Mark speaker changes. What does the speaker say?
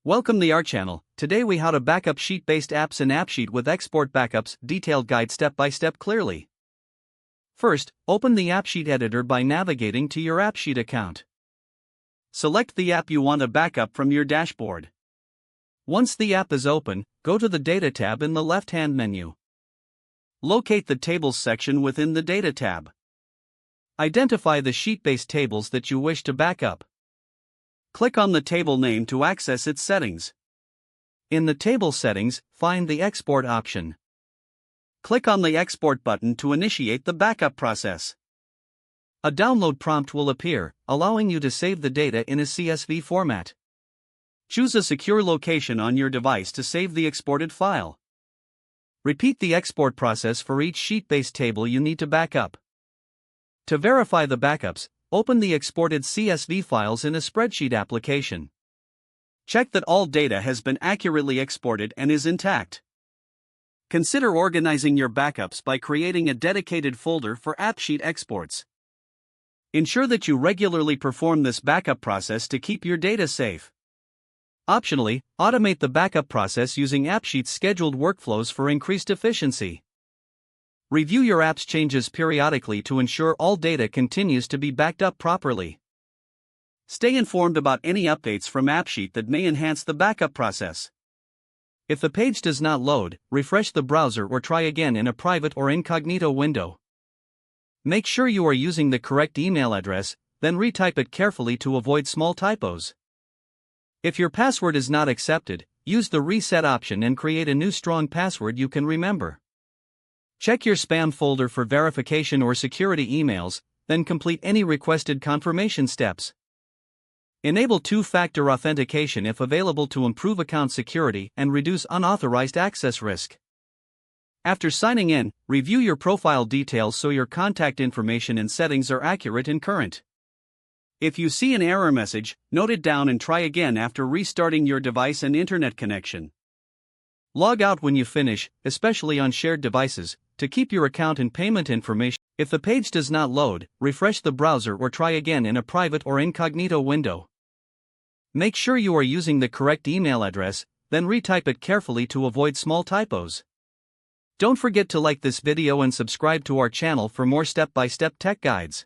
Speaker 1: Welcome to our channel. Today we how to backup sheet-based apps in AppSheet with export backups, detailed guide step-by-step clearly. First, open the AppSheet editor by navigating to your AppSheet account. Select the app you want to backup from your dashboard. Once the app is open, go to the Data tab in the left-hand menu. Locate the Tables section within the Data tab. Identify the sheet-based tables that you wish to backup. Click on the table name to access its settings. In the table settings, find the Export option. Click on the Export button to initiate the backup process. A download prompt will appear, allowing you to save the data in a CSV format. Choose a secure location on your device to save the exported file. Repeat the export process for each sheet-based table you need to backup. To verify the backups, open the exported CSV files in a spreadsheet application. Check that all data has been accurately exported and is intact. Consider organizing your backups by creating a dedicated folder for AppSheet exports. Ensure that you regularly perform this backup process to keep your data safe. Optionally, automate the backup process using AppSheet's scheduled workflows for increased efficiency. Review your app's changes periodically to ensure all data continues to be backed up properly. Stay informed about any updates from AppSheet that may enhance the backup process. If the page does not load, refresh the browser or try again in a private or incognito window. Make sure you are using the correct email address, then retype it carefully to avoid small typos. If your password is not accepted, use the reset option and create a new strong password you can remember. Check your spam folder for verification or security emails, then complete any requested confirmation steps. Enable two-factor authentication if available to improve account security and reduce unauthorized access risk. After signing in, review your profile details so your contact information and settings are accurate and current. If you see an error message, note it down and try again after restarting your device and internet connection. Log out when you finish, especially on shared devices, to keep your account and payment information. If the page does not load, refresh the browser or try again in a private or incognito window. Make sure you are using the correct email address, then retype it carefully to avoid small typos. Don't forget to like this video and subscribe to our channel for more step-by-step tech guides.